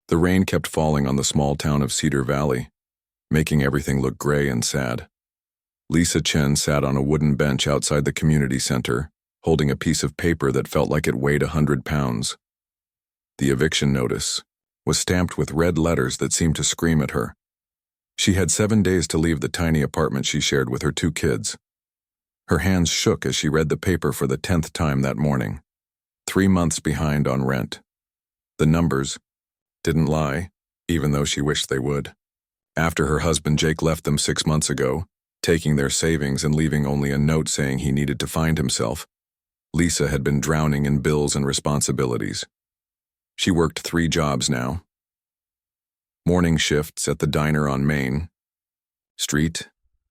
The rain kept falling on the small town of Cedar Valley, making everything look gray and sad. Lisa Chen sat on a wooden bench outside the community center, holding a piece of paper that felt like it weighed 100 pounds. The eviction notice was stamped with red letters that seemed to scream at her. She had 7 days to leave the tiny apartment she shared with her 2 kids. Her hands shook as she read the paper for the 10th time that morning. 3 months behind on rent. The numbers didn't lie, even though she wished they would. After her husband Jake left them 6 months ago, taking their savings and leaving only a note saying he needed to find himself, Lisa had been drowning in bills and responsibilities. She worked 3 jobs now. Morning shifts at the diner on Main Street,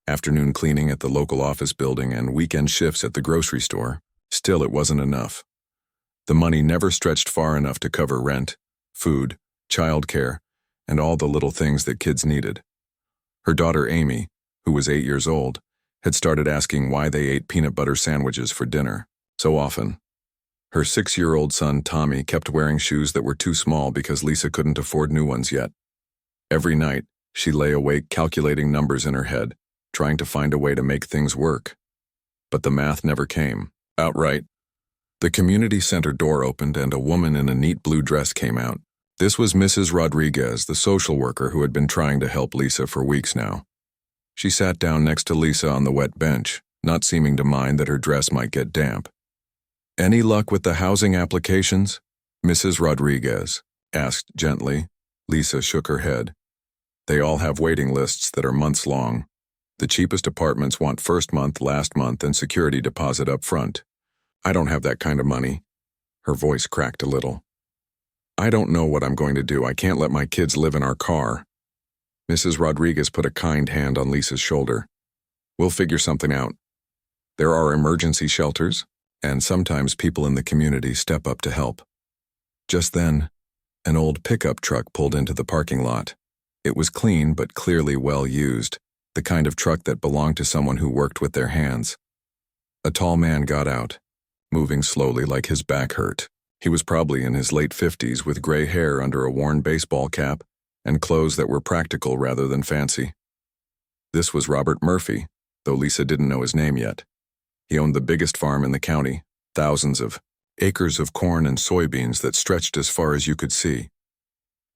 afternoon cleaning at the local office building, and weekend shifts at the grocery store. Still, it wasn't enough. The money never stretched far enough to cover rent, food, childcare, and all the little things that kids needed. Her daughter Amy, who was 8 years old, had started asking why they ate peanut butter sandwiches for dinner so often. Her 6-year-old son Tommy kept wearing shoes that were too small because Lisa couldn't afford new ones yet. Every night, she lay awake calculating numbers in her head, trying to find a way to make things work. But the math never came outright. The community center door opened and a woman in a neat blue dress came out. This was Mrs. Rodriguez, the social worker who had been trying to help Lisa for weeks now. She sat down next to Lisa on the wet bench, not seeming to mind that her dress might get damp. "Any luck with the housing applications?" Mrs. Rodriguez asked gently. Lisa shook her head. "They all have waiting lists that are months long. The cheapest apartments want first month, last month, and security deposit up front. I don't have that kind of money." Her voice cracked a little. "I don't know what I'm going to do. I can't let my kids live in our car." Mrs. Rodriguez put a kind hand on Lisa's shoulder. "We'll figure something out. There are emergency shelters, and sometimes people in the community step up to help." Just then, an old pickup truck pulled into the parking lot. It was clean but clearly well used, the kind of truck that belonged to someone who worked with their hands. A tall man got out, moving slowly like his back hurt. He was probably in his late 50s with gray hair under a worn baseball cap and clothes that were practical rather than fancy. This was Robert Murphy, though Lisa didn't know his name yet. He owned the biggest farm in the county, thousands of acres of corn and soybeans that stretched as far as you could see.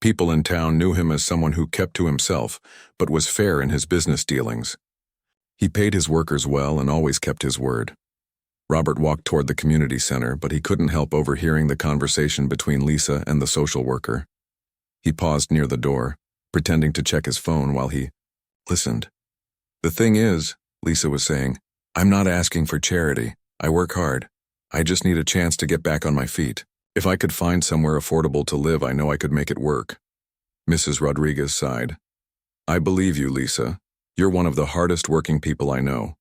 People in town knew him as someone who kept to himself, but was fair in his business dealings. He paid his workers well and always kept his word. Robert walked toward the community center, but he couldn't help overhearing the conversation between Lisa and the social worker. He paused near the door, pretending to check his phone while he listened. "The thing is," Lisa was saying, "I'm not asking for charity. I work hard. I just need a chance to get back on my feet. If I could find somewhere affordable to live, I know I could make it work." Mrs. Rodriguez sighed. "I believe you, Lisa. You're one of the hardest working people I know.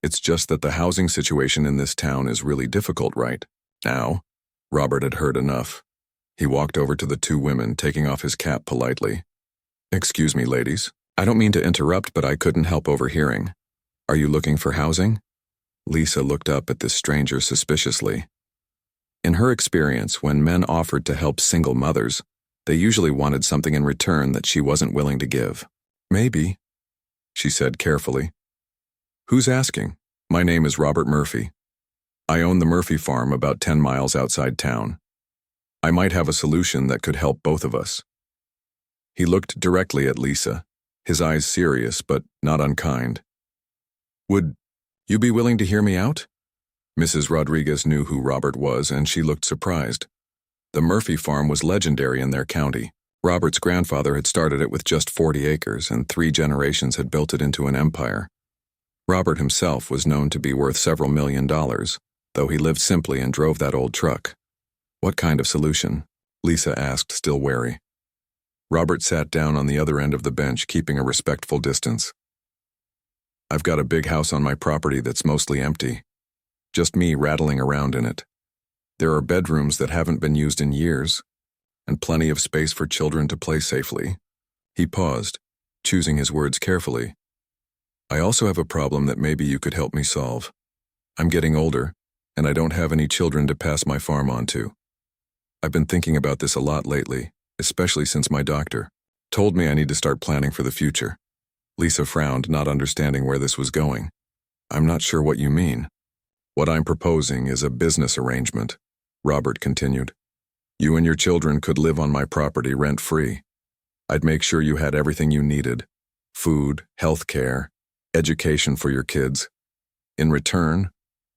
It's just that the housing situation in this town is really difficult right now." Robert had heard enough. He walked over to the 2 women, taking off his cap politely. "Excuse me, ladies. I don't mean to interrupt, but I couldn't help overhearing. Are you looking for housing?" Lisa looked up at this stranger suspiciously. In her experience, when men offered to help single mothers, they usually wanted something in return that she wasn't willing to give. "Maybe," she said carefully. "Who's asking?" "My name is Robert Murphy. I own the Murphy farm about 10 miles outside town. I might have a solution that could help both of us." He looked directly at Lisa, his eyes serious but not unkind. "Would you be willing to hear me out?" Mrs. Rodriguez knew who Robert was, and she looked surprised. The Murphy farm was legendary in their county. Robert's grandfather had started it with just 40 acres, and 3 generations had built it into an empire. Robert himself was known to be worth several $1,000,000, though he lived simply and drove that old truck. "What kind of solution?" Lisa asked, still wary. Robert sat down on the other end of the bench, keeping a respectful distance. "I've got a big house on my property that's mostly empty. Just me rattling around in it. There are bedrooms that haven't been used in years, and plenty of space for children to play safely." He paused, choosing his words carefully. "I also have a problem that maybe you could help me solve. I'm getting older, and I don't have any children to pass my farm on to. I've been thinking about this a lot lately, especially since my doctor told me I need to start planning for the future. Lisa frowned, not understanding where this was going. I'm not sure what you mean. What I'm proposing is a business arrangement, Robert continued. You and your children could live on my property rent-free. I'd make sure you had everything you needed: food, health care, education for your kids. In return,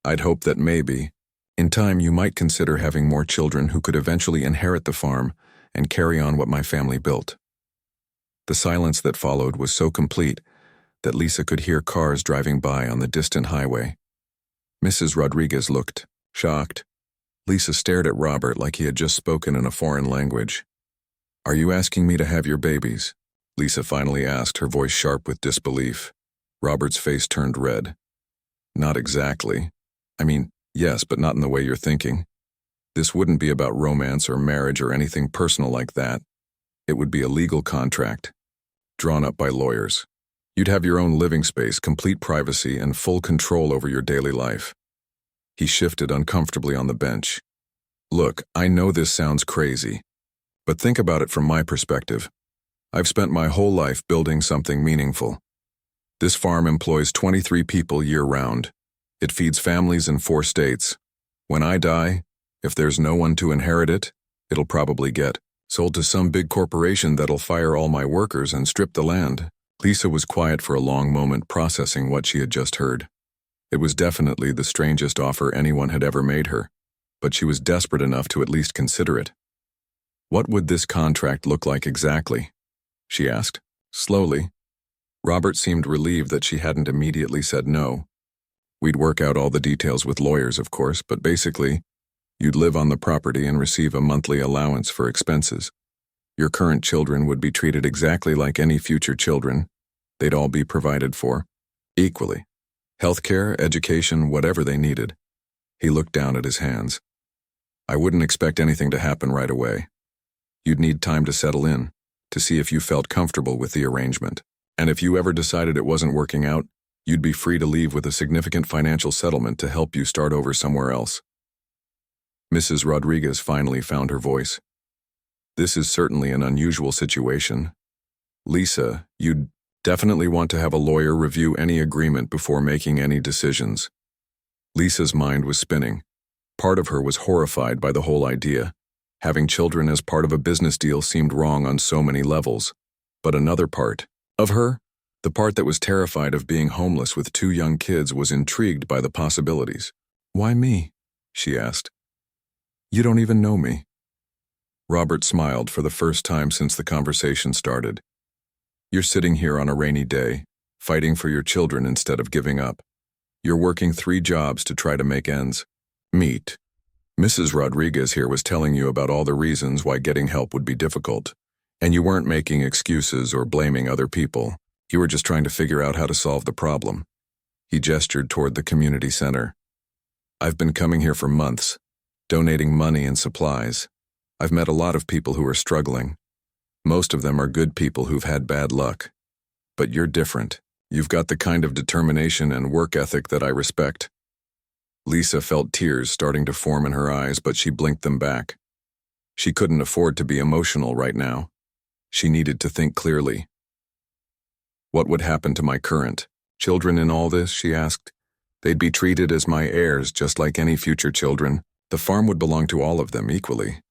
I'd hope that maybe, in time, you might consider having more children who could eventually inherit the farm and carry on what my family built. The silence that followed was so complete that Lisa could hear cars driving by on the distant highway. Mrs. Rodriguez looked shocked. Lisa stared at Robert like he had just spoken in a foreign language. Are you asking me to have your babies? Lisa finally asked, her voice sharp with disbelief. Robert's face turned red. Not exactly. I mean, yes, but not in the way you're thinking. This wouldn't be about romance or marriage or anything personal like that. It would be a legal contract, drawn up by lawyers. You'd have your own living space, complete privacy, and full control over your daily life. He shifted uncomfortably on the bench. Look, I know this sounds crazy, but think about it from my perspective. I've spent my whole life building something meaningful. This farm employs 23 people year-round. It feeds families in 4 states. When I die, if there's no one to inherit it, it'll probably get sold to some big corporation that'll fire all my workers and strip the land. Lisa was quiet for a long moment, processing what she had just heard. It was definitely the strangest offer anyone had ever made her, but she was desperate enough to at least consider it. What would this contract look like exactly? She asked, slowly. Robert seemed relieved that she hadn't immediately said no. We'd work out all the details with lawyers, of course, but basically, you'd live on the property and receive a monthly allowance for expenses. Your current children would be treated exactly like any future children. They'd all be provided for, equally. Healthcare, education, whatever they needed. He looked down at his hands. I wouldn't expect anything to happen right away. You'd need time to settle in, to see if you felt comfortable with the arrangement. And if you ever decided it wasn't working out, you'd be free to leave with a significant financial settlement to help you start over somewhere else. Mrs. Rodriguez finally found her voice. This is certainly an unusual situation. Lisa, you'd definitely want to have a lawyer review any agreement before making any decisions. Lisa's mind was spinning. Part of her was horrified by the whole idea. Having children as part of a business deal seemed wrong on so many levels. But another part of her, the part that was terrified of being homeless with 2 young kids, was intrigued by the possibilities. Why me? She asked. You don't even know me. Robert smiled for the first time since the conversation started. You're sitting here on a rainy day, fighting for your children instead of giving up. You're working 3 jobs to try to make ends meet. Mrs. Rodriguez here was telling you about all the reasons why getting help would be difficult, and you weren't making excuses or blaming other people. You were just trying to figure out how to solve the problem. He gestured toward the community center. I've been coming here for months, donating money and supplies. I've met a lot of people who are struggling. Most of them are good people who've had bad luck. But you're different. You've got the kind of determination and work ethic that I respect. Lisa felt tears starting to form in her eyes, but she blinked them back. She couldn't afford to be emotional right now. She needed to think clearly. What would happen to my current children in all this, she asked. They'd be treated as my heirs, just like any future children. The farm would belong to all of them equally.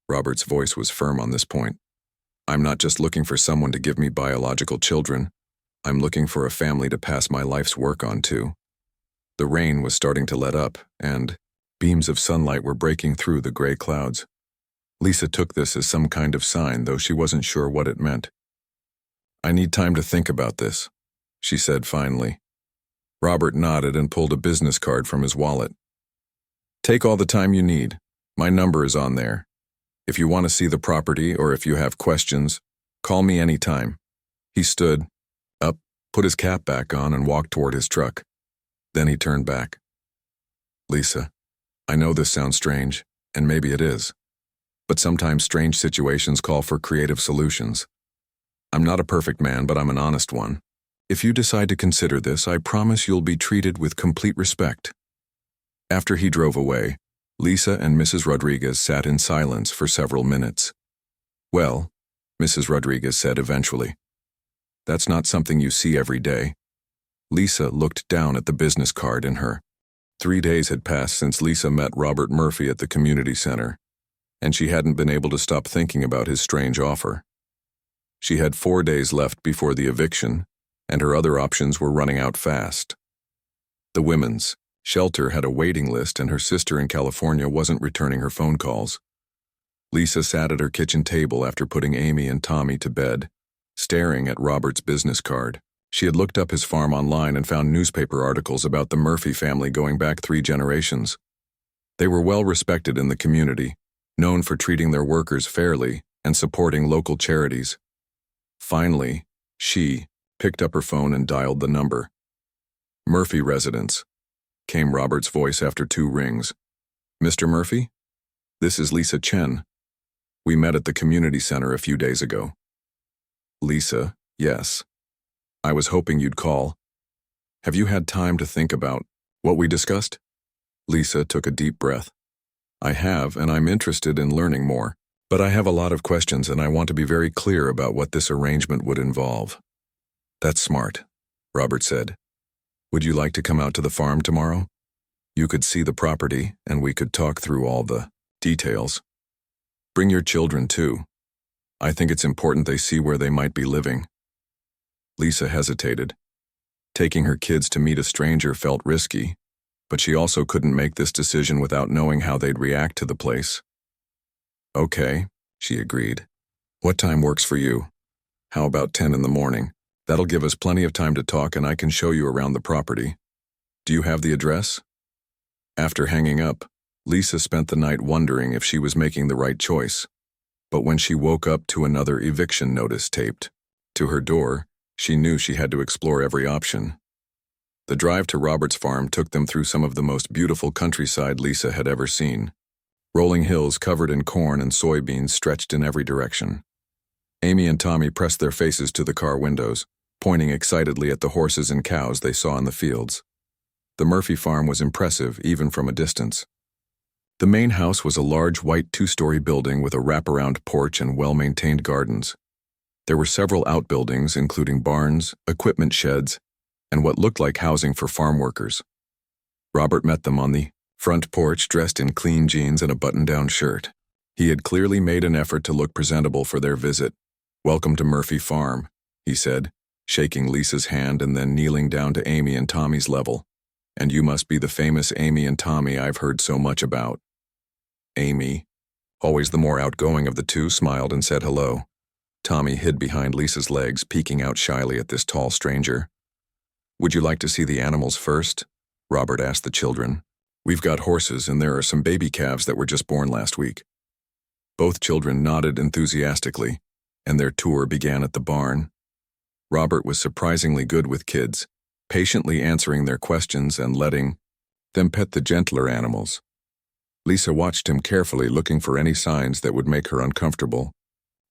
Robert's voice was firm on this point. I'm not just looking for someone to give me biological children. I'm looking for a family to pass my life's work on to. The rain was starting to let up, and beams of sunlight were breaking through the gray clouds. Lisa took this as some kind of sign, though she wasn't sure what it meant. I need time to think about this, she said finally. Robert nodded and pulled a business card from his wallet. Take all the time you need. My number is on there. If you want to see the property or if you have questions, call me anytime. He stood up, put his cap back on, and walked toward his truck. Then he turned back. Lisa, I know this sounds strange, and maybe it is. But sometimes strange situations call for creative solutions. I'm not a perfect man, but I'm an honest one. If you decide to consider this, I promise you'll be treated with complete respect. After he drove away, Lisa and Mrs. Rodriguez sat in silence for several minutes. Well, Mrs. Rodriguez said eventually, that's not something you see every day. Lisa looked down at the business card in her. 3 days had passed since Lisa met Robert Murphy at the community center, and she hadn't been able to stop thinking about his strange offer. She had 4 days left before the eviction, and her other options were running out fast. The women's shelter had a waiting list, and her sister in California wasn't returning her phone calls. Lisa sat at her kitchen table after putting Amy and Tommy to bed, staring at Robert's business card. She had looked up his farm online and found newspaper articles about the Murphy family going back 3 generations. They were well respected in the community, known for treating their workers fairly and supporting local charities. Finally, she picked up her phone and dialed the number. Murphy residence, came Robert's voice after 2 rings. Mr. Murphy? This is Lisa Chen. We met at the community center a few days ago. Lisa, yes. I was hoping you'd call. Have you had time to think about what we discussed? Lisa took a deep breath. I have, and I'm interested in learning more, but I have a lot of questions and I want to be very clear about what this arrangement would involve. That's smart, Robert said. Would you like to come out to the farm tomorrow? You could see the property and we could talk through all the details. Bring your children too. I think it's important they see where they might be living. Lisa hesitated. Taking her kids to meet a stranger felt risky, but she also couldn't make this decision without knowing how they'd react to the place. Okay, she agreed. What time works for you? How about 10 in the morning? That'll give us plenty of time to talk and I can show you around the property. Do you have the address? After hanging up, Lisa spent the night wondering if she was making the right choice. But when she woke up to another eviction notice taped to her door, she knew she had to explore every option. The drive to Robert's farm took them through some of the most beautiful countryside Lisa had ever seen. Rolling hills covered in corn and soybeans stretched in every direction. Amy and Tommy pressed their faces to the car windows, pointing excitedly at the horses and cows they saw in the fields. The Murphy farm was impressive even from a distance. The main house was a large white 2-story building with a wraparound porch and well-maintained gardens. There were several outbuildings, including barns, equipment sheds, and what looked like housing for farm workers. Robert met them on the front porch dressed in clean jeans and a button-down shirt. He had clearly made an effort to look presentable for their visit. Welcome to Murphy Farm, he said, shaking Lisa's hand and then kneeling down to Amy and Tommy's level. And you must be the famous Amy and Tommy I've heard so much about. Amy, always the more outgoing of the two, smiled and said hello. Tommy hid behind Lisa's legs, peeking out shyly at this tall stranger. Would you like to see the animals first? Robert asked the children. We've got horses and there are some baby calves that were just born last week. Both children nodded enthusiastically, and their tour began at the barn. Robert was surprisingly good with kids, patiently answering their questions and letting them pet the gentler animals. Lisa watched him carefully, looking for any signs that would make her uncomfortable,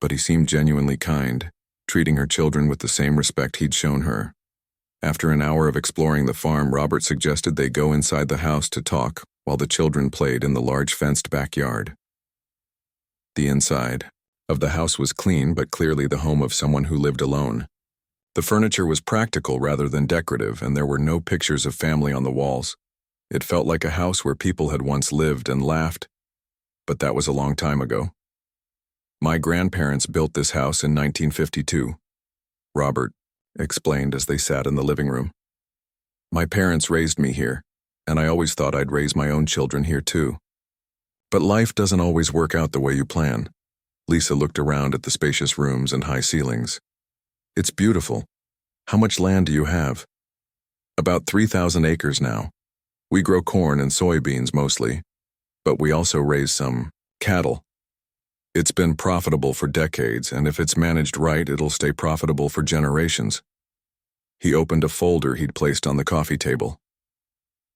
but he seemed genuinely kind, treating her children with the same respect he'd shown her. After an hour of exploring the farm, Robert suggested they go inside the house to talk while the children played in the large fenced backyard. The inside of the house was clean, but clearly the home of someone who lived alone. The furniture was practical rather than decorative, and there were no pictures of family on the walls. It felt like a house where people had once lived and laughed, but that was a long time ago. My grandparents built this house in 1952, Robert explained as they sat in the living room. My parents raised me here, and I always thought I'd raise my own children here too. But life doesn't always work out the way you plan. Lisa looked around at the spacious rooms and high ceilings. It's beautiful. How much land do you have? About 3,000 acres now. We grow corn and soybeans mostly, but we also raise some cattle. It's been profitable for decades, and if it's managed right, it'll stay profitable for generations. He opened a folder he'd placed on the coffee table.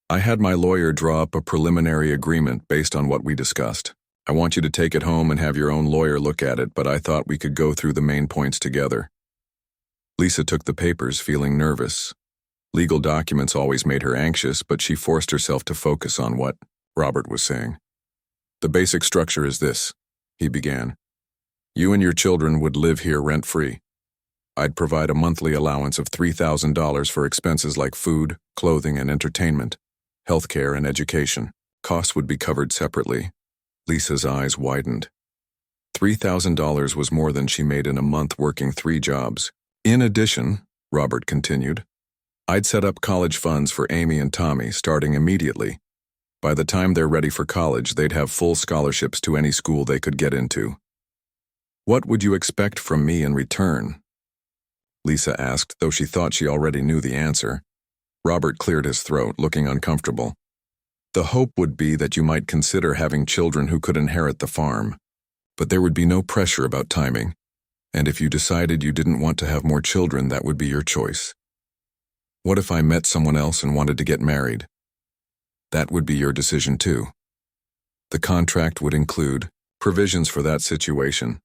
I had my lawyer draw up a preliminary agreement based on what we discussed. I want you to take it home and have your own lawyer look at it, but I thought we could go through the main points together. Lisa took the papers, feeling nervous. Legal documents always made her anxious, but she forced herself to focus on what Robert was saying. The basic structure is this, he began. You and your children would live here rent-free. I'd provide a monthly allowance of $3,000 for expenses like food, clothing, and entertainment, healthcare, and education. Costs would be covered separately. Lisa's eyes widened. $3,000 was more than she made in a month working 3 jobs. In addition, Robert continued, I'd set up college funds for Amy and Tommy starting immediately. By the time they're ready for college, they'd have full scholarships to any school they could get into. What would you expect from me in return? Lisa asked, though she thought she already knew the answer. Robert cleared his throat, looking uncomfortable. The hope would be that you might consider having children who could inherit the farm. But there would be no pressure about timing. And if you decided you didn't want to have more children, that would be your choice. What if I met someone else and wanted to get married? That would be your decision too. The contract would include provisions for that situation.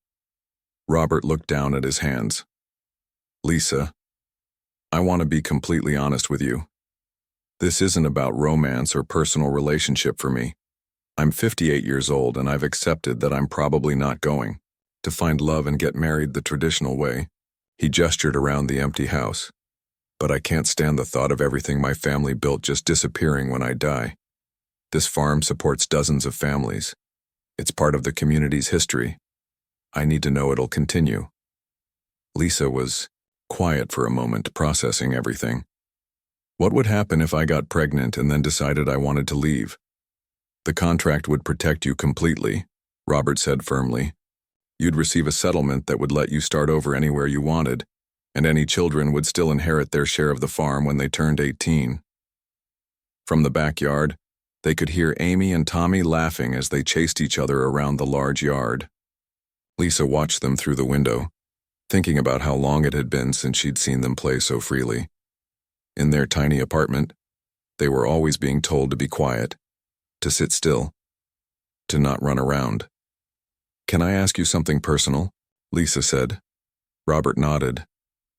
Robert looked down at his hands. Lisa, I want to be completely honest with you. This isn't about romance or personal relationship for me. I'm 58 years old and I've accepted that I'm probably not going to find love and get married the traditional way. He gestured around the empty house. But I can't stand the thought of everything my family built just disappearing when I die. This farm supports dozens of families. It's part of the community's history. I need to know it'll continue. Lisa was quiet for a moment, processing everything. What would happen if I got pregnant and then decided I wanted to leave? The contract would protect you completely, Robert said firmly. You'd receive a settlement that would let you start over anywhere you wanted, and any children would still inherit their share of the farm when they turned 18. From the backyard, they could hear Amy and Tommy laughing as they chased each other around the large yard. Lisa watched them through the window, thinking about how long it had been since she'd seen them play so freely. In their tiny apartment, they were always being told to be quiet, to sit still, to not run around. Can I ask you something personal? Lisa said. Robert nodded.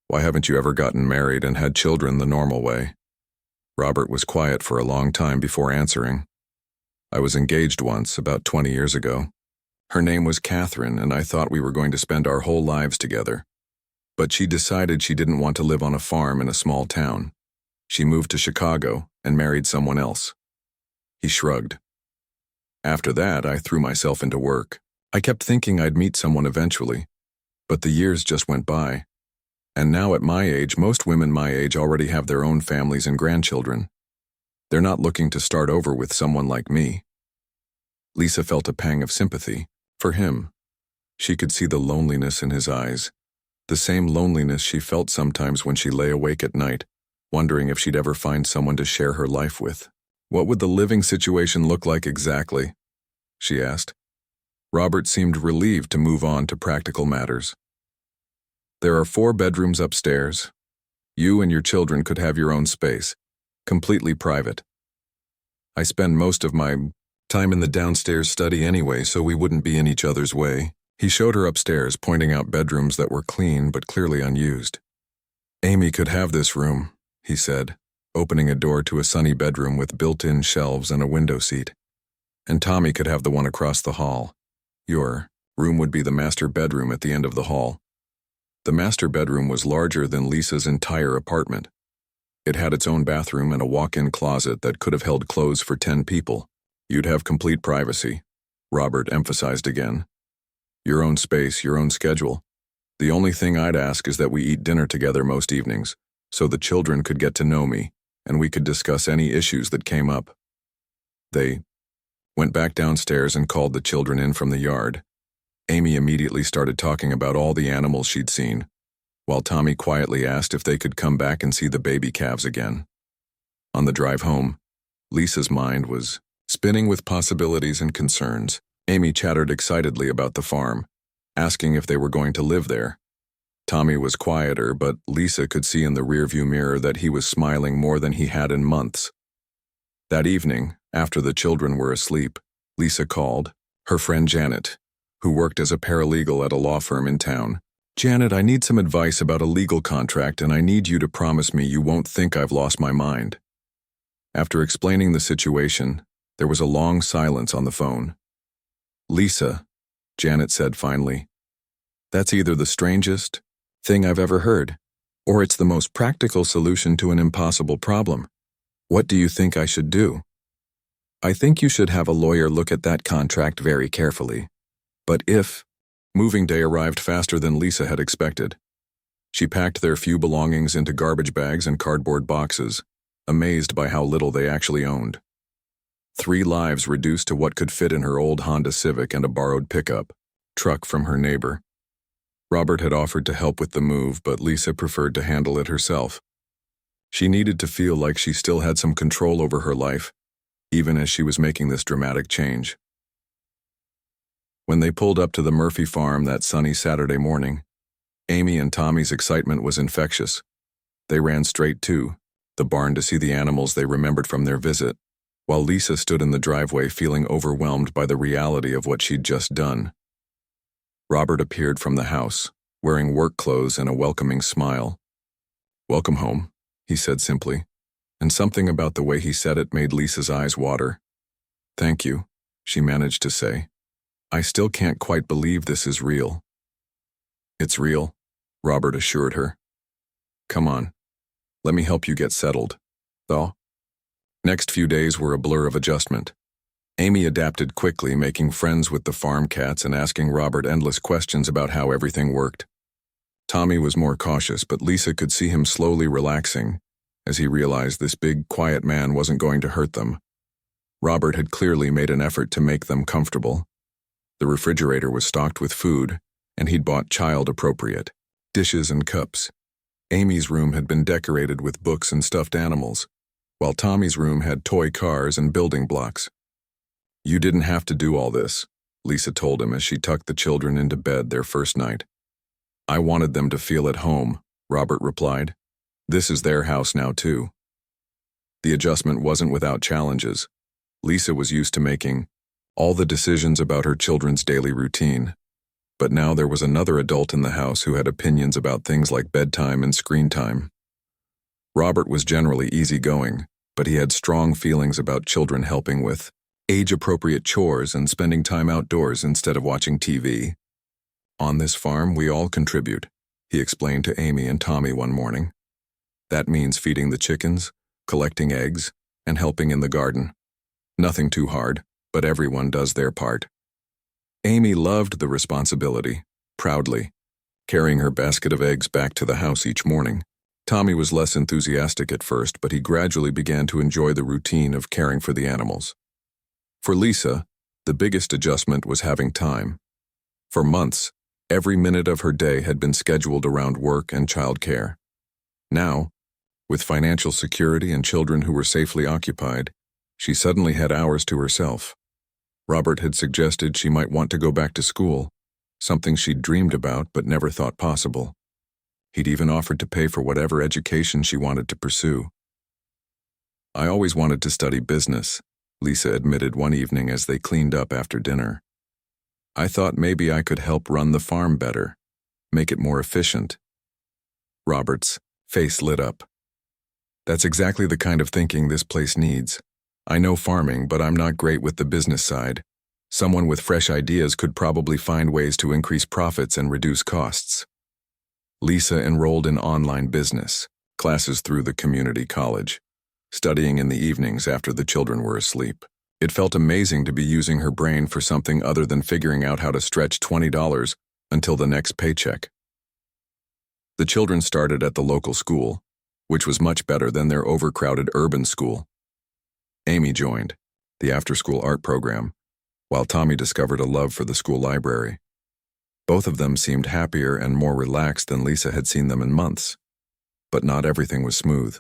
Why haven't you ever gotten married and had children the normal way? Robert was quiet for a long time before answering. I was engaged once, about 20 years ago. Her name was Catherine, and I thought we were going to spend our whole lives together. But she decided she didn't want to live on a farm in a small town. She moved to Chicago and married someone else. He shrugged. After that, I threw myself into work. I kept thinking I'd meet someone eventually, but the years just went by. And now at my age, most women my age already have their own families and grandchildren. They're not looking to start over with someone like me. Lisa felt a pang of sympathy for him. She could see the loneliness in his eyes, the same loneliness she felt sometimes when she lay awake at night, wondering if she'd ever find someone to share her life with. What would the living situation look like exactly? She asked. Robert seemed relieved to move on to practical matters. There are 4 bedrooms upstairs. You and your children could have your own space, completely private. I spend most of my time in the downstairs study anyway, so we wouldn't be in each other's way. He showed her upstairs, pointing out bedrooms that were clean but clearly unused. Amy could have this room, he said, opening a door to a sunny bedroom with built-in shelves and a window seat. And Tommy could have the one across the hall. Your room would be the master bedroom at the end of the hall. The master bedroom was larger than Lisa's entire apartment. It had its own bathroom and a walk-in closet that could have held clothes for 10 people. You'd have complete privacy, Robert emphasized again. Your own space, your own schedule. The only thing I'd ask is that we eat dinner together most evenings, so the children could get to know me, and we could discuss any issues that came up. They went back downstairs and called the children in from the yard. Amy immediately started talking about all the animals she'd seen, while Tommy quietly asked if they could come back and see the baby calves again. On the drive home, Lisa's mind was spinning with possibilities and concerns. Amy chattered excitedly about the farm, asking if they were going to live there. Tommy was quieter, but Lisa could see in the rearview mirror that he was smiling more than he had in months. That evening, after the children were asleep, Lisa called her friend Janet, who worked as a paralegal at a law firm in town. Janet, I need some advice about a legal contract, and I need you to promise me you won't think I've lost my mind. After explaining the situation, there was a long silence on the phone. Lisa, Janet said finally, That's either the strangest thing I've ever heard, or it's the most practical solution to an impossible problem. What do you think I should do? I think you should have a lawyer look at that contract very carefully. But if moving day arrived faster than Lisa had expected. She packed their few belongings into garbage bags and cardboard boxes, amazed by how little they actually owned. 3 lives reduced to what could fit in her old Honda Civic and a borrowed pickup truck from her neighbor. Robert had offered to help with the move, but Lisa preferred to handle it herself. She needed to feel like she still had some control over her life, even as she was making this dramatic change. When they pulled up to the Murphy farm that sunny Saturday morning, Amy and Tommy's excitement was infectious. They ran straight to the barn to see the animals they remembered from their visit, while Lisa stood in the driveway feeling overwhelmed by the reality of what she'd just done. Robert appeared from the house, wearing work clothes and a welcoming smile. "Welcome home," he said simply, and something about the way he said it made Lisa's eyes water. "Thank you," she managed to say. "I still can't quite believe this is real." "It's real," Robert assured her. "Come on, let me help you get settled, though." Next few days were a blur of adjustment. Amy adapted quickly, making friends with the farm cats and asking Robert endless questions about how everything worked. Tommy was more cautious, but Lisa could see him slowly relaxing as he realized this big, quiet man wasn't going to hurt them. Robert had clearly made an effort to make them comfortable. The refrigerator was stocked with food, and he'd bought child-appropriate dishes and cups. Amy's room had been decorated with books and stuffed animals, while Tommy's room had toy cars and building blocks. "You didn't have to do all this," Lisa told him as she tucked the children into bed their first night. "I wanted them to feel at home," Robert replied. "This is their house now, too." The adjustment wasn't without challenges. Lisa was used to making all the decisions about her children's daily routine. But now there was another adult in the house who had opinions about things like bedtime and screen time. Robert was generally easygoing, but he had strong feelings about children helping with age-appropriate chores and spending time outdoors instead of watching TV. "On this farm, we all contribute," he explained to Amy and Tommy one morning. "That means feeding the chickens, collecting eggs, and helping in the garden. Nothing too hard, but everyone does their part." Amy loved the responsibility, proudly, carrying her basket of eggs back to the house each morning. Tommy was less enthusiastic at first, but he gradually began to enjoy the routine of caring for the animals. For Lisa, the biggest adjustment was having time. For months, every minute of her day had been scheduled around work and childcare. Now, with financial security and children who were safely occupied, she suddenly had hours to herself. Robert had suggested she might want to go back to school, something she'd dreamed about but never thought possible. He'd even offered to pay for whatever education she wanted to pursue. "I always wanted to study business," Lisa admitted one evening as they cleaned up after dinner. "I thought maybe I could help run the farm better, make it more efficient." Robert's face lit up. "That's exactly the kind of thinking this place needs. I know farming, but I'm not great with the business side. Someone with fresh ideas could probably find ways to increase profits and reduce costs." Lisa enrolled in online business classes through the community college, studying in the evenings after the children were asleep. It felt amazing to be using her brain for something other than figuring out how to stretch $20 until the next paycheck. The children started at the local school, which was much better than their overcrowded urban school. Amy joined the after-school art program, while Tommy discovered a love for the school library. Both of them seemed happier and more relaxed than Lisa had seen them in months. But not everything was smooth.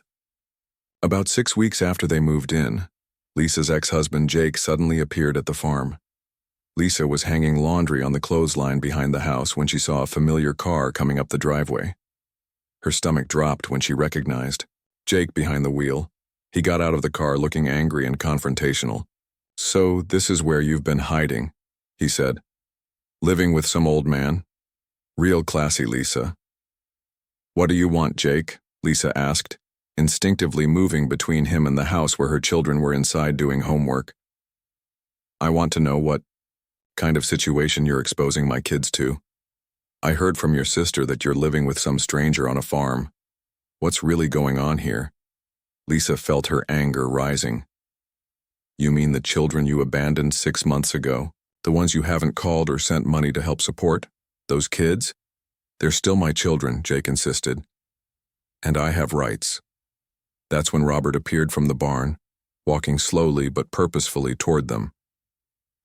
About 6 weeks after they moved in, Lisa's ex-husband Jake suddenly appeared at the farm. Lisa was hanging laundry on the clothesline behind the house when she saw a familiar car coming up the driveway. Her stomach dropped when she recognized Jake behind the wheel. He got out of the car looking angry and confrontational. "So this is where you've been hiding," he said. "Living with some old man? Real classy, Lisa." "What do you want, Jake?" Lisa asked, instinctively moving between him and the house where her children were inside doing homework. "I want to know what kind of situation you're exposing my kids to." I heard from your sister that you're living with some stranger on a farm. What's really going on here? Lisa felt her anger rising. You mean the children you abandoned 6 months ago? The ones you haven't called or sent money to help support? Those kids? They're still my children, Jake insisted. And I have rights. That's when Robert appeared from the barn, walking slowly but purposefully toward them.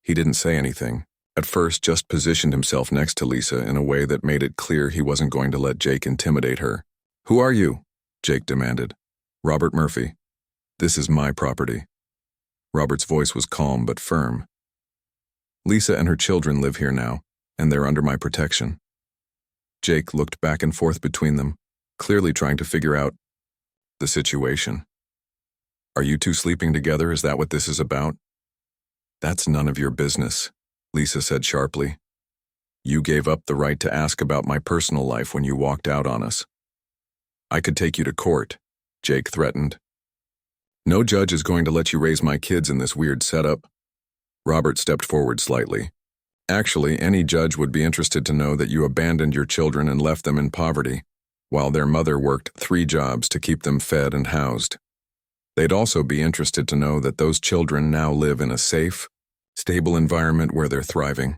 He didn't say anything. At first, just positioned himself next to Lisa in a way that made it clear he wasn't going to let Jake intimidate her. Who are you? Jake demanded. Robert Murphy. This is my property. Robert's voice was calm but firm. Lisa and her children live here now, and they're under my protection. Jake looked back and forth between them, clearly trying to figure out the situation. Are you two sleeping together? Is that what this is about? That's none of your business, Lisa said sharply. You gave up the right to ask about my personal life when you walked out on us. I could take you to court, Jake threatened. No judge is going to let you raise my kids in this weird setup. Robert stepped forward slightly. Actually, any judge would be interested to know that you abandoned your children and left them in poverty, while their mother worked 3 jobs to keep them fed and housed. They'd also be interested to know that those children now live in a safe, stable environment where they're thriving.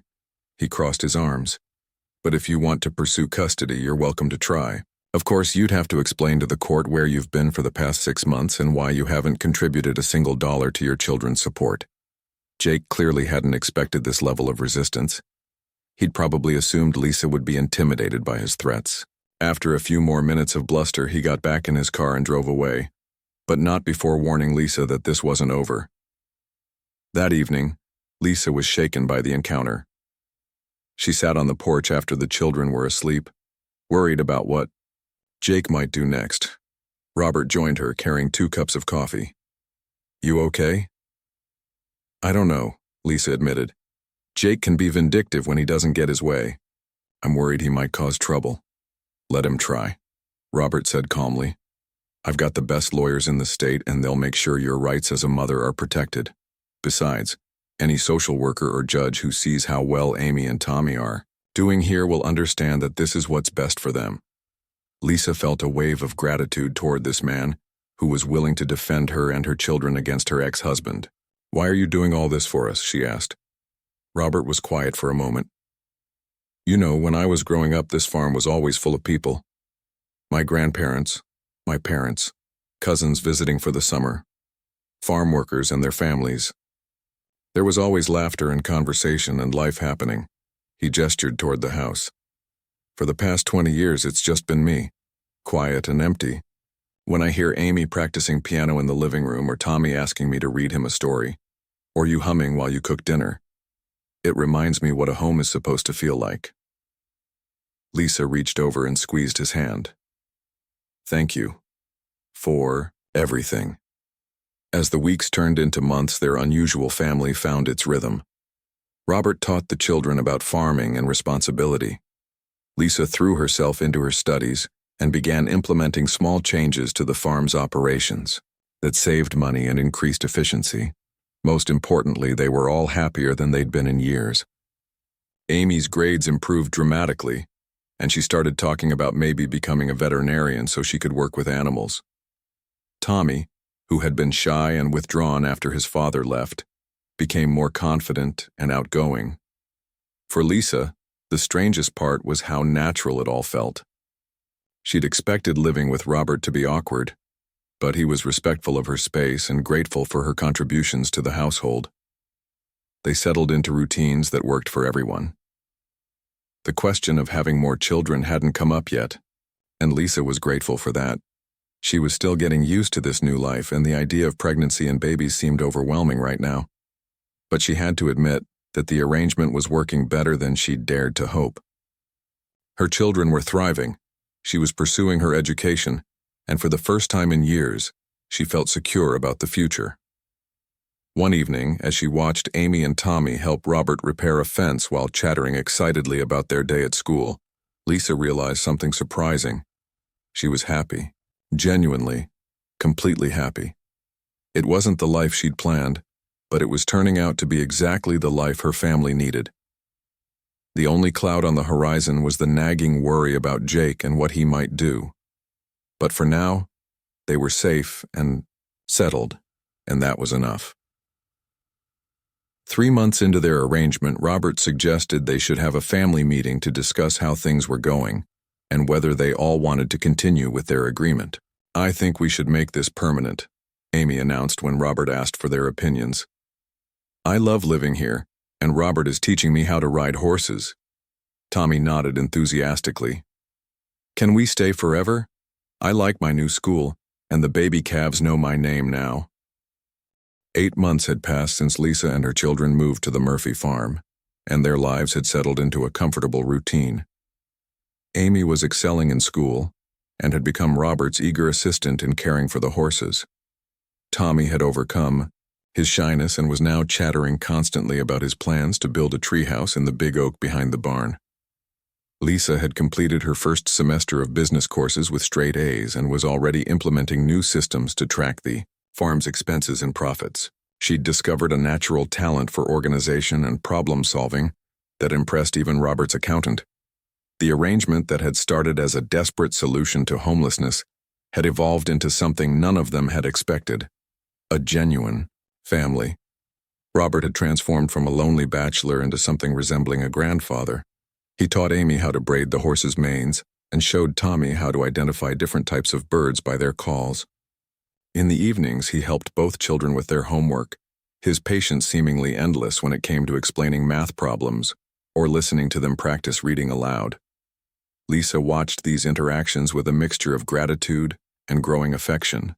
He crossed his arms. But if you want to pursue custody, you're welcome to try. Of course, you'd have to explain to the court where you've been for the past 6 months and why you haven't contributed a single dollar to your children's support. Jake clearly hadn't expected this level of resistance. He'd probably assumed Lisa would be intimidated by his threats. After a few more minutes of bluster, he got back in his car and drove away, but not before warning Lisa that this wasn't over. That evening, Lisa was shaken by the encounter. She sat on the porch after the children were asleep, worried about what Jake might do next. Robert joined her, carrying 2 cups of coffee. You okay? I don't know, Lisa admitted. Jake can be vindictive when he doesn't get his way. I'm worried he might cause trouble. Let him try, Robert said calmly. I've got the best lawyers in the state, and they'll make sure your rights as a mother are protected. Besides, any social worker or judge who sees how well Amy and Tommy are doing here will understand that this is what's best for them. Lisa felt a wave of gratitude toward this man, who was willing to defend her and her children against her ex-husband. Why are you doing all this for us? She asked. Robert was quiet for a moment. You know, when I was growing up, this farm was always full of people. My grandparents, my parents, cousins visiting for the summer, farm workers and their families. There was always laughter and conversation and life happening. He gestured toward the house. For the past 20 years, it's just been me, quiet and empty. When I hear Amy practicing piano in the living room or Tommy asking me to read him a story, or you humming while you cook dinner, it reminds me what a home is supposed to feel like. Lisa reached over and squeezed his hand. Thank you. For everything. As the weeks turned into months, their unusual family found its rhythm. Robert taught the children about farming and responsibility. Lisa threw herself into her studies and began implementing small changes to the farm's operations that saved money and increased efficiency. Most importantly, they were all happier than they'd been in years. Amy's grades improved dramatically, and she started talking about maybe becoming a veterinarian so she could work with animals. Tommy, who had been shy and withdrawn after his father left, became more confident and outgoing. For Lisa, the strangest part was how natural it all felt. She'd expected living with Robert to be awkward, but he was respectful of her space and grateful for her contributions to the household. They settled into routines that worked for everyone. The question of having more children hadn't come up yet, and Lisa was grateful for that. She was still getting used to this new life, and the idea of pregnancy and babies seemed overwhelming right now. But she had to admit that the arrangement was working better than she'd dared to hope. Her children were thriving. She was pursuing her education, and for the first time in years, she felt secure about the future. One evening, as she watched Amy and Tommy help Robert repair a fence while chattering excitedly about their day at school, Lisa realized something surprising. She was happy. Genuinely, completely happy. It wasn't the life she'd planned, but it was turning out to be exactly the life her family needed. The only cloud on the horizon was the nagging worry about Jake and what he might do. But for now, they were safe and settled, and that was enough. 3 months into their arrangement, Robert suggested they should have a family meeting to discuss how things were going and whether they all wanted to continue with their agreement. "I think we should make this permanent," Amy announced when Robert asked for their opinions. "I love living here, and Robert is teaching me how to ride horses." Tommy nodded enthusiastically. "Can we stay forever? I like my new school, and the baby calves know my name now." 8 months had passed since Lisa and her children moved to the Murphy farm, and their lives had settled into a comfortable routine. Amy was excelling in school and had become Robert's eager assistant in caring for the horses. Tommy had overcome his shyness and was now chattering constantly about his plans to build a treehouse in the big oak behind the barn. Lisa had completed her first semester of business courses with straight A's and was already implementing new systems to track the farm's expenses and profits. She'd discovered a natural talent for organization and problem-solving that impressed even Robert's accountant. The arrangement that had started as a desperate solution to homelessness had evolved into something none of them had expected: a genuine family. Robert had transformed from a lonely bachelor into something resembling a grandfather. He taught Amy how to braid the horses' manes and showed Tommy how to identify different types of birds by their calls. In the evenings, he helped both children with their homework, his patience seemingly endless when it came to explaining math problems or listening to them practice reading aloud. Lisa watched these interactions with a mixture of gratitude and growing affection.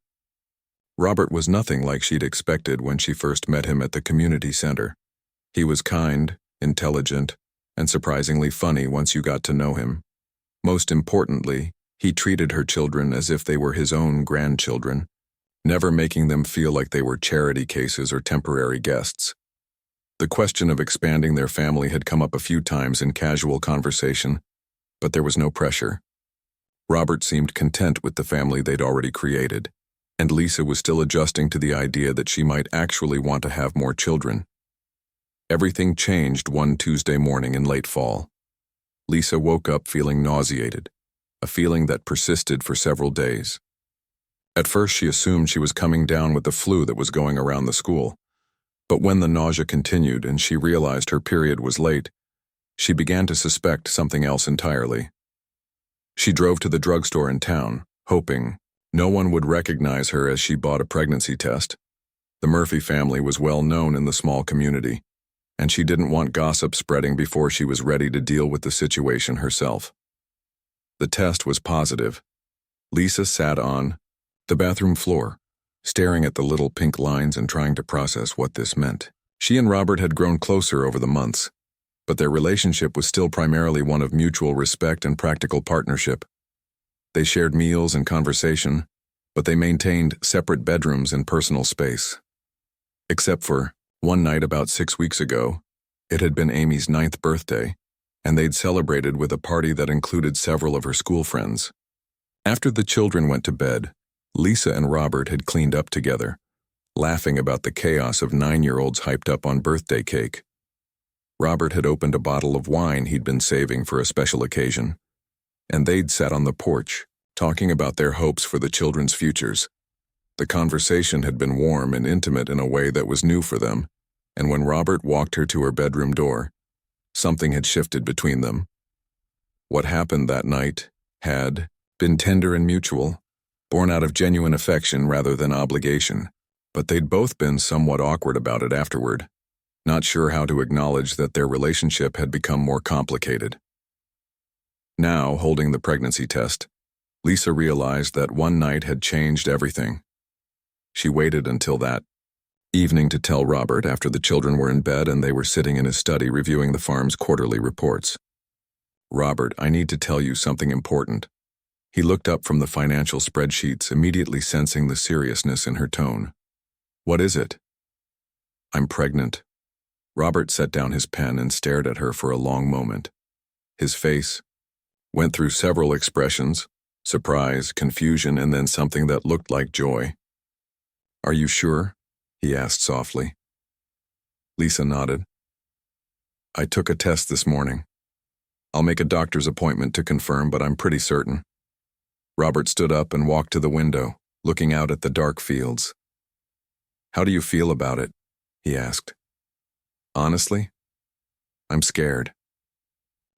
Robert was nothing like she'd expected when she first met him at the community center. He was kind, intelligent, and surprisingly funny once you got to know him. Most importantly, he treated her children as if they were his own grandchildren, never making them feel like they were charity cases or temporary guests. The question of expanding their family had come up a few times in casual conversation, but there was no pressure. Robert seemed content with the family they'd already created, and Lisa was still adjusting to the idea that she might actually want to have more children. Everything changed one Tuesday morning in late fall. Lisa woke up feeling nauseated, a feeling that persisted for several days. At first, she assumed she was coming down with the flu that was going around the school, but when the nausea continued and she realized her period was late, she began to suspect something else entirely. She drove to the drugstore in town, hoping no one would recognize her as she bought a pregnancy test. The Murphy family was well known in the small community, and she didn't want gossip spreading before she was ready to deal with the situation herself. The test was positive. Lisa sat on the bathroom floor, staring at the little pink lines and trying to process what this meant. She and Robert had grown closer over the months, but their relationship was still primarily one of mutual respect and practical partnership. They shared meals and conversation, but they maintained separate bedrooms and personal space. Except for one night about 6 weeks ago, it had been Amy's 9th birthday, and they'd celebrated with a party that included several of her school friends. After the children went to bed, Lisa and Robert had cleaned up together, laughing about the chaos of 9-year-olds hyped up on birthday cake. Robert had opened a bottle of wine he'd been saving for a special occasion, and they'd sat on the porch, talking about their hopes for the children's futures. The conversation had been warm and intimate in a way that was new for them, and when Robert walked her to her bedroom door, something had shifted between them. What happened that night had been tender and mutual, born out of genuine affection rather than obligation, but they'd both been somewhat awkward about it afterward, not sure how to acknowledge that their relationship had become more complicated. Now, holding the pregnancy test, Lisa realized that one night had changed everything. She waited until that evening to tell Robert after the children were in bed and they were sitting in his study reviewing the farm's quarterly reports. "Robert, I need to tell you something important." He looked up from the financial spreadsheets, immediately sensing the seriousness in her tone. "What is it?" "I'm pregnant." Robert set down his pen and stared at her for a long moment. His face went through several expressions: surprise, confusion, and then something that looked like joy. "Are you sure?" he asked softly. Lisa nodded. "I took a test this morning. I'll make a doctor's appointment to confirm, but I'm pretty certain. Robert stood up and walked to the window, looking out at the dark fields. How do you feel about it? He asked. Honestly, I'm scared.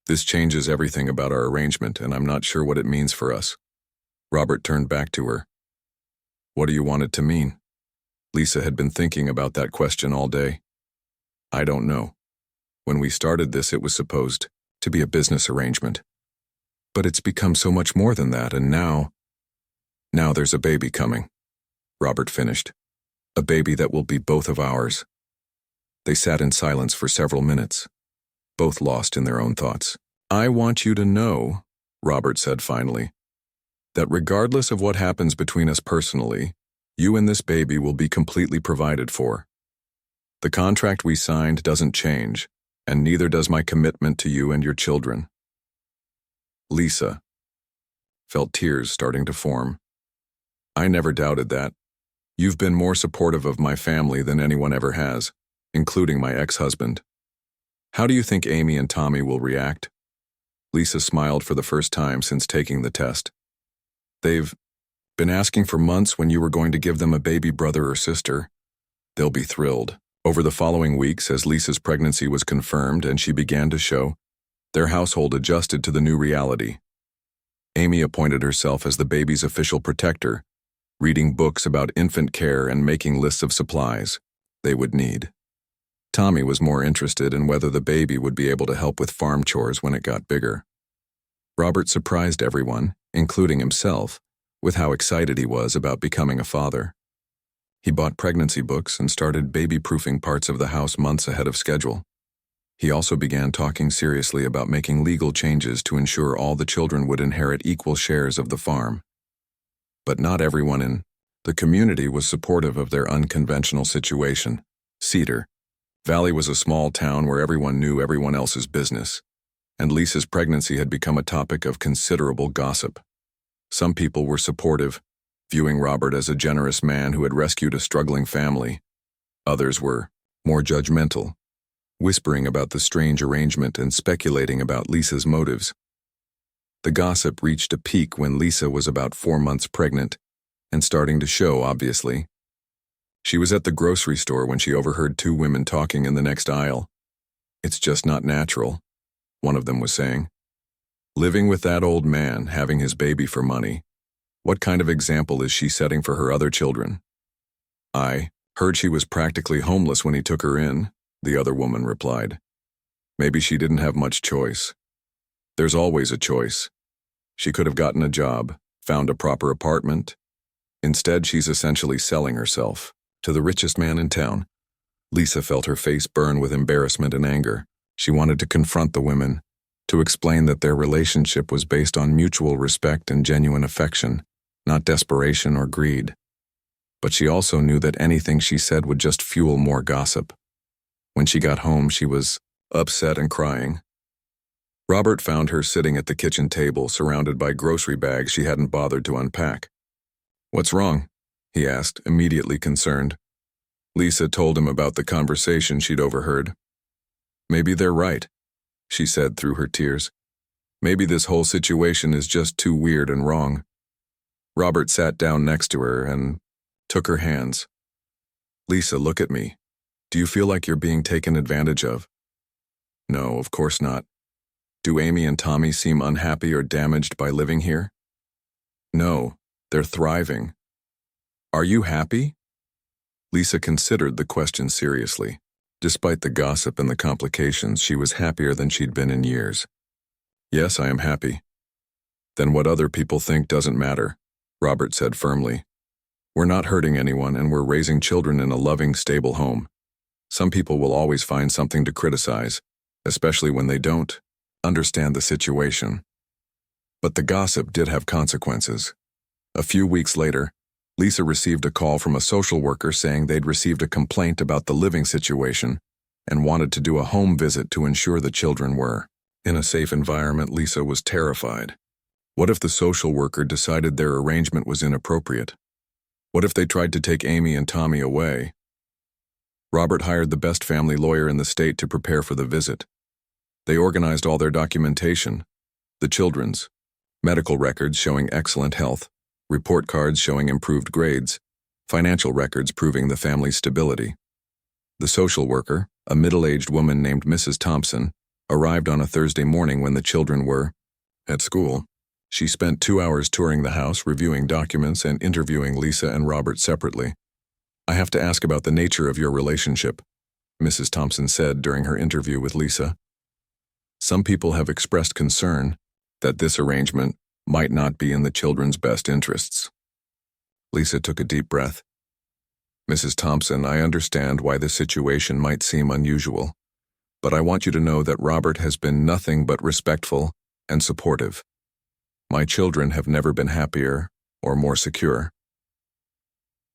This changes everything about our arrangement, and I'm not sure what it means for us. Robert turned back to her. What do you want it to mean? Lisa had been thinking about that question all day. I don't know. When we started this, it was supposed to be a business arrangement. But it's become so much more than that, and now there's a baby coming. Robert finished. A baby that will be both of ours. They sat in silence for several minutes, both lost in their own thoughts. I want you to know, Robert said finally, that regardless of what happens between us personally, you and this baby will be completely provided for. The contract we signed doesn't change, and neither does my commitment to you and your children. Lisa felt tears starting to form. I never doubted that. You've been more supportive of my family than anyone ever has, including my ex-husband. How do you think Amy and Tommy will react? Lisa smiled for the first time since taking the test. They've been asking for months when you were going to give them a baby brother or sister. They'll be thrilled. Over the following weeks, as Lisa's pregnancy was confirmed and she began to show, their household adjusted to the new reality. Amy appointed herself as the baby's official protector, reading books about infant care and making lists of supplies they would need. Tommy was more interested in whether the baby would be able to help with farm chores when it got bigger. Robert surprised everyone, including himself, with how excited he was about becoming a father. He bought pregnancy books and started baby-proofing parts of the house months ahead of schedule. He also began talking seriously about making legal changes to ensure all the children would inherit equal shares of the farm. But not everyone in the community was supportive of their unconventional situation. Cedar Valley was a small town where everyone knew everyone else's business, and Lisa's pregnancy had become a topic of considerable gossip. Some people were supportive, viewing Robert as a generous man who had rescued a struggling family. Others were more judgmental, whispering about the strange arrangement and speculating about Lisa's motives. The gossip reached a peak when Lisa was about 4 months pregnant and starting to show, obviously. She was at the grocery store when she overheard 2 women talking in the next aisle. It's just not natural, one of them was saying. Living with that old man, having his baby for money. What kind of example is she setting for her other children? I heard she was practically homeless when he took her in, the other woman replied. Maybe she didn't have much choice. There's always a choice. She could have gotten a job, found a proper apartment. Instead, she's essentially selling herself to the richest man in town. Lisa felt her face burn with embarrassment and anger. She wanted to confront the women, to explain that their relationship was based on mutual respect and genuine affection, not desperation or greed. But she also knew that anything she said would just fuel more gossip. When she got home, she was upset and crying. Robert found her sitting at the kitchen table, surrounded by grocery bags she hadn't bothered to unpack. What's wrong? He asked, immediately concerned. Lisa told him about the conversation she'd overheard. Maybe they're right, she said through her tears. Maybe this whole situation is just too weird and wrong. Robert sat down next to her and took her hands. Lisa, look at me. Do you feel like you're being taken advantage of? No, of course not. Do Amy and Tommy seem unhappy or damaged by living here? No, they're thriving. Are you happy? Lisa considered the question seriously. Despite the gossip and the complications, she was happier than she'd been in years. Yes, I am happy. Then what other people think doesn't matter, Robert said firmly. We're not hurting anyone, and we're raising children in a loving, stable home. Some people will always find something to criticize, especially when they don't understand the situation. But the gossip did have consequences. A few weeks later, Lisa received a call from a social worker saying they'd received a complaint about the living situation and wanted to do a home visit to ensure the children were in a safe environment. Lisa was terrified. What if the social worker decided their arrangement was inappropriate? What if they tried to take Amy and Tommy away? Robert hired the best family lawyer in the state to prepare for the visit. They organized all their documentation, the children's, medical records showing excellent health, report cards showing improved grades, financial records proving the family's stability. The social worker, a middle-aged woman named Mrs. Thompson, arrived on a Thursday morning when the children were at school. She spent 2 hours touring the house, reviewing documents, and interviewing Lisa and Robert separately. "I have to ask about the nature of your relationship," Mrs. Thompson said during her interview with Lisa. "Some people have expressed concern that this arrangement might not be in the children's best interests." Lisa took a deep breath. "Mrs. Thompson, I understand why this situation might seem unusual, but I want you to know that Robert has been nothing but respectful and supportive. My children have never been happier or more secure."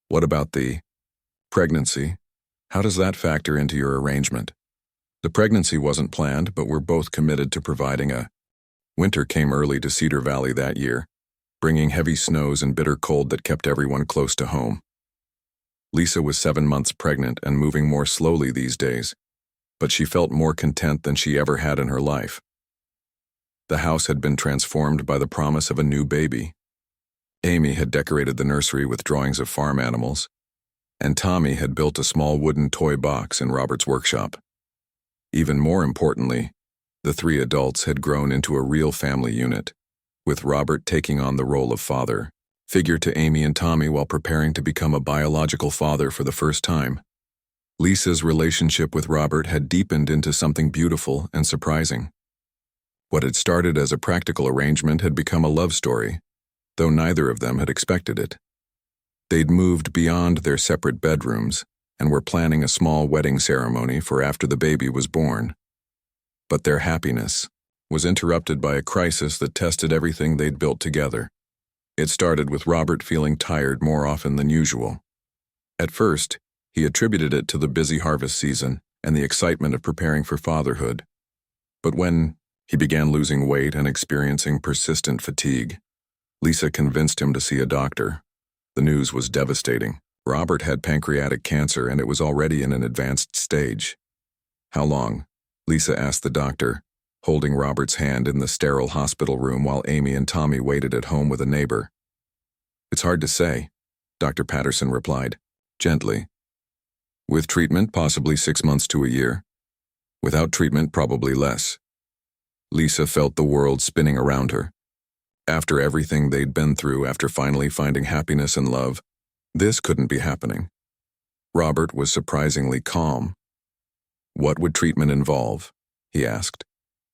"What about the pregnancy? How does that factor into your arrangement?" "The pregnancy wasn't planned, but we're both committed to providing a..." Winter came early to Cedar Valley that year, bringing heavy snows and bitter cold that kept everyone close to home. Lisa was 7 months pregnant and moving more slowly these days, but she felt more content than she ever had in her life. The house had been transformed by the promise of a new baby. Amy had decorated the nursery with drawings of farm animals, and Tommy had built a small wooden toy box in Robert's workshop. Even more importantly, the 3 adults had grown into a real family unit, with Robert taking on the role of father figure to Amy and Tommy while preparing to become a biological father for the first time. Lisa's relationship with Robert had deepened into something beautiful and surprising. What had started as a practical arrangement had become a love story, though neither of them had expected it. They'd moved beyond their separate bedrooms and were planning a small wedding ceremony for after the baby was born. But their happiness was interrupted by a crisis that tested everything they'd built together. It started with Robert feeling tired more often than usual. At first, he attributed it to the busy harvest season and the excitement of preparing for fatherhood. But when he began losing weight and experiencing persistent fatigue, Lisa convinced him to see a doctor. The news was devastating. Robert had pancreatic cancer and it was already in an advanced stage. "How long?" Lisa asked the doctor, holding Robert's hand in the sterile hospital room while Amy and Tommy waited at home with a neighbor. "It's hard to say," Dr. Patterson replied, gently. "With treatment, possibly 6 months to a year. Without treatment, probably less." Lisa felt the world spinning around her. After everything they'd been through, after finally finding happiness and love, this couldn't be happening. Robert was surprisingly calm. "What would treatment involve?" he asked.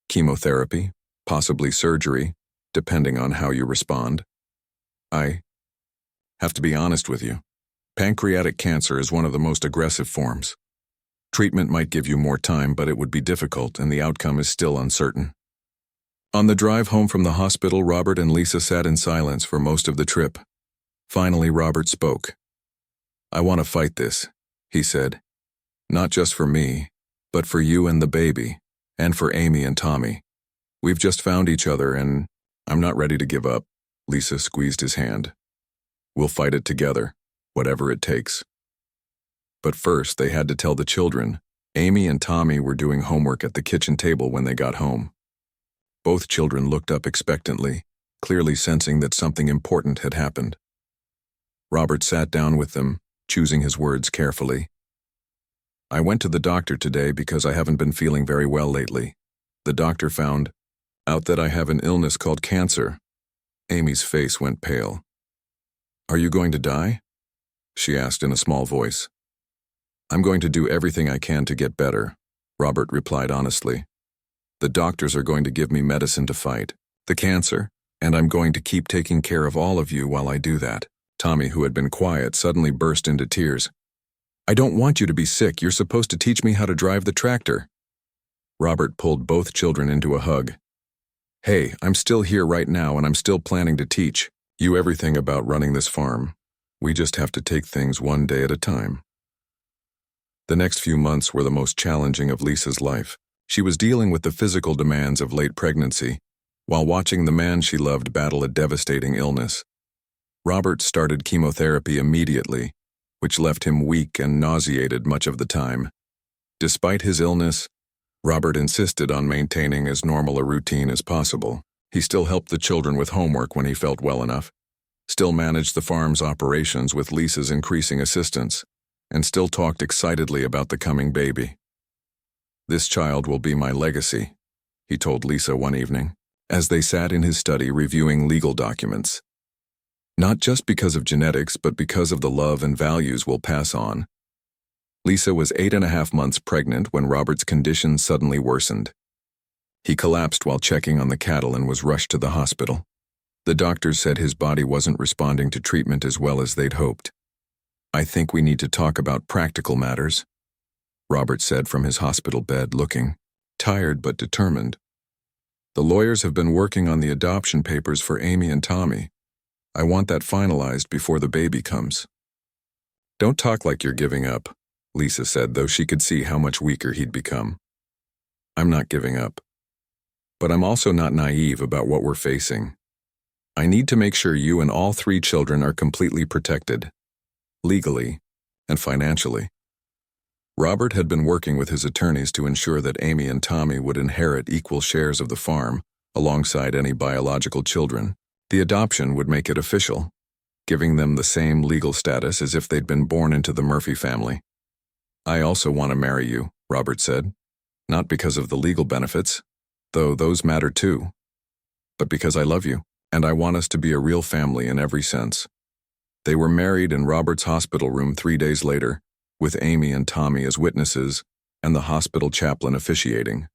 "Chemotherapy, possibly surgery, depending on how you respond." "I have to be honest with you. Pancreatic cancer is one of the most aggressive forms. Treatment might give you more time, but it would be difficult and the outcome is still uncertain." On the drive home from the hospital, Robert and Lisa sat in silence for most of the trip. Finally, Robert spoke. "I want to fight this," he said. "Not just for me, but for you and the baby, and for Amy and Tommy. We've just found each other and I'm not ready to give up." Lisa squeezed his hand. "We'll fight it together, whatever it takes." But first, they had to tell the children. Amy and Tommy were doing homework at the kitchen table when they got home. Both children looked up expectantly, clearly sensing that something important had happened. Robert sat down with them, choosing his words carefully. "I went to the doctor today because I haven't been feeling very well lately. The doctor found out that I have an illness called cancer." Amy's face went pale. "Are you going to die?" she asked in a small voice. "I'm going to do everything I can to get better," Robert replied honestly. "The doctors are going to give me medicine to fight the cancer, and I'm going to keep taking care of all of you while I do that." Tommy, who had been quiet, suddenly burst into tears. "I don't want you to be sick. You're supposed to teach me how to drive the tractor." Robert pulled both children into a hug. "Hey, I'm still here right now and I'm still planning to teach you everything about running this farm. We just have to take things one day at a time." The next few months were the most challenging of Lisa's life. She was dealing with the physical demands of late pregnancy, while watching the man she loved battle a devastating illness. Robert started chemotherapy immediately, which left him weak and nauseated much of the time. Despite his illness, Robert insisted on maintaining as normal a routine as possible. He still helped the children with homework when he felt well enough, still managed the farm's operations with Lisa's increasing assistance, and still talked excitedly about the coming baby. "This child will be my legacy," he told Lisa one evening, as they sat in his study reviewing legal documents. "Not just because of genetics, but because of the love and values we'll pass on." Lisa was 8.5 months pregnant when Robert's condition suddenly worsened. He collapsed while checking on the cattle and was rushed to the hospital. The doctors said his body wasn't responding to treatment as well as they'd hoped. "I think we need to talk about practical matters," Robert said from his hospital bed, looking tired but determined. "The lawyers have been working on the adoption papers for Amy and Tommy. I want that finalized before the baby comes." "Don't talk like you're giving up," Lisa said, though she could see how much weaker he'd become. "I'm not giving up. But I'm also not naive about what we're facing. I need to make sure you and all 3 children are completely protected, legally and financially." Robert had been working with his attorneys to ensure that Amy and Tommy would inherit equal shares of the farm, alongside any biological children. The adoption would make it official, giving them the same legal status as if they'd been born into the Murphy family. "I also want to marry you," Robert said, "not because of the legal benefits, though those matter too, but because I love you, and I want us to be a real family in every sense." They were married in Robert's hospital room 3 days later, with Amy and Tommy as witnesses and the hospital chaplain officiating.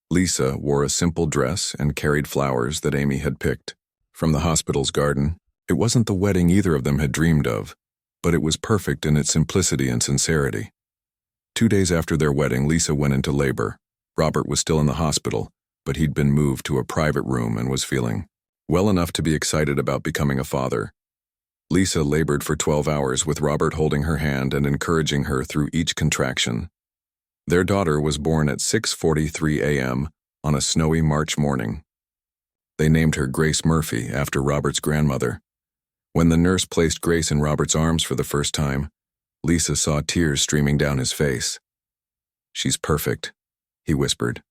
Lisa wore a simple dress and carried flowers that Amy had picked from the hospital's garden. It wasn't the wedding either of them had dreamed of, but it was perfect in its simplicity and sincerity. 2 days after their wedding, Lisa went into labor. Robert was still in the hospital, but he'd been moved to a private room and was feeling well enough to be excited about becoming a father. Lisa labored for 12 hours with Robert holding her hand and encouraging her through each contraction. Their daughter was born at 6:43 a.m. on a snowy March morning. They named her Grace Murphy after Robert's grandmother. When the nurse placed Grace in Robert's arms for the first time, Lisa saw tears streaming down his face. "She's perfect," he whispered.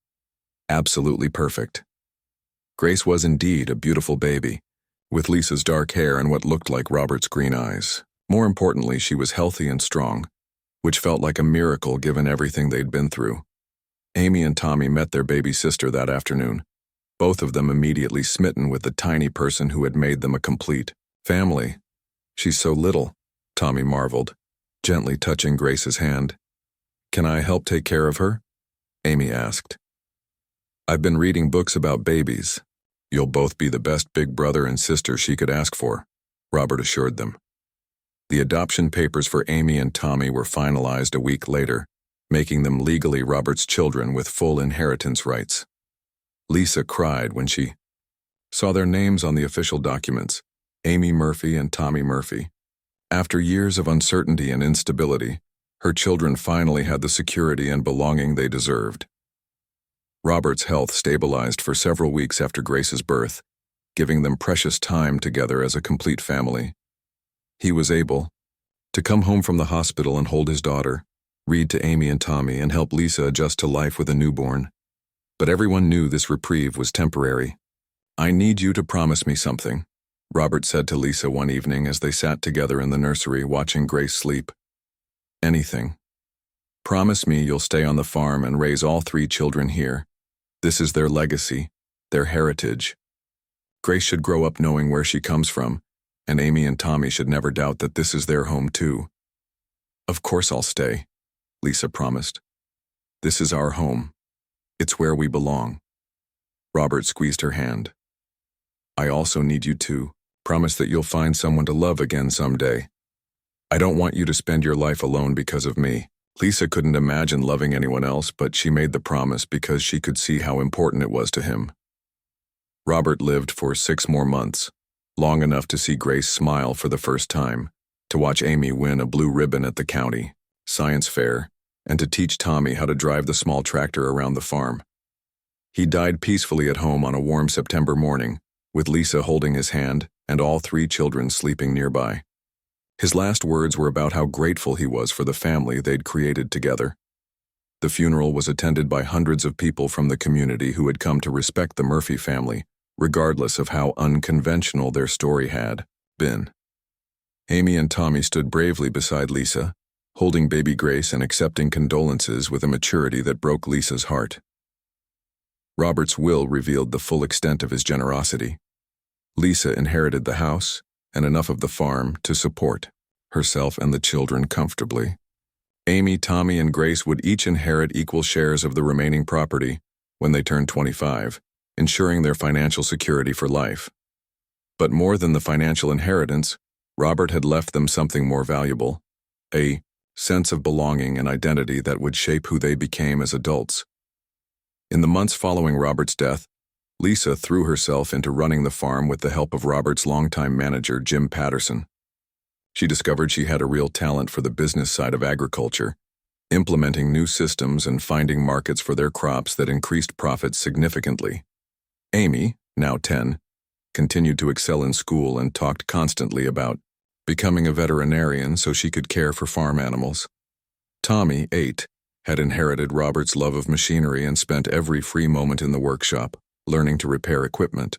"Absolutely perfect." Grace was indeed a beautiful baby, with Lisa's dark hair and what looked like Robert's green eyes. More importantly, she was healthy and strong, which felt like a miracle given everything they'd been through. Amy and Tommy met their baby sister that afternoon, both of them immediately smitten with the tiny person who had made them a complete family. "She's so little," Tommy marveled, gently touching Grace's hand. "Can I help take care of her?" Amy asked. "I've been reading books about babies. You'll both be the best big brother and sister she could ask for," Robert assured them. The adoption papers for Amy and Tommy were finalized a week later, making them legally Robert's children with full inheritance rights. Lisa cried when she saw their names on the official documents, Amy Murphy and Tommy Murphy. After years of uncertainty and instability, her children finally had the security and belonging they deserved. Robert's health stabilized for several weeks after Grace's birth, giving them precious time together as a complete family. He was able to come home from the hospital and hold his daughter, read to Amy and Tommy, and help Lisa adjust to life with a newborn. But everyone knew this reprieve was temporary. "I need you to promise me something," Robert said to Lisa one evening as they sat together in the nursery watching Grace sleep. "Anything. Promise me you'll stay on the farm and raise all 3 children here. This is their legacy, their heritage. Grace should grow up knowing where she comes from, and Amy and Tommy should never doubt that this is their home too." "Of course I'll stay," Lisa promised. "This is our home. It's where we belong." Robert squeezed her hand. "I also need you to promise that you'll find someone to love again someday. I don't want you to spend your life alone because of me." Lisa couldn't imagine loving anyone else, but she made the promise because she could see how important it was to him. Robert lived for 6 more months, long enough to see Grace smile for the first time, to watch Amy win a blue ribbon at the county science fair, and to teach Tommy how to drive the small tractor around the farm. He died peacefully at home on a warm September morning, with Lisa holding his hand and all 3 children sleeping nearby. His last words were about how grateful he was for the family they'd created together. The funeral was attended by hundreds of people from the community who had come to respect the Murphy family, regardless of how unconventional their story had been. Amy and Tommy stood bravely beside Lisa, holding baby Grace and accepting condolences with a maturity that broke Lisa's heart. Robert's will revealed the full extent of his generosity. Lisa inherited the house and enough of the farm to support herself and the children comfortably. Amy, Tommy, and Grace would each inherit equal shares of the remaining property when they turned 25, ensuring their financial security for life. But more than the financial inheritance, Robert had left them something more valuable, a sense of belonging and identity that would shape who they became as adults. In the months following Robert's death, Lisa threw herself into running the farm with the help of Robert's longtime manager, Jim Patterson. She discovered she had a real talent for the business side of agriculture, implementing new systems and finding markets for their crops that increased profits significantly. Amy, now 10, continued to excel in school and talked constantly about becoming a veterinarian so she could care for farm animals. Tommy, 8, had inherited Robert's love of machinery and spent every free moment in the workshop, learning to repair equipment.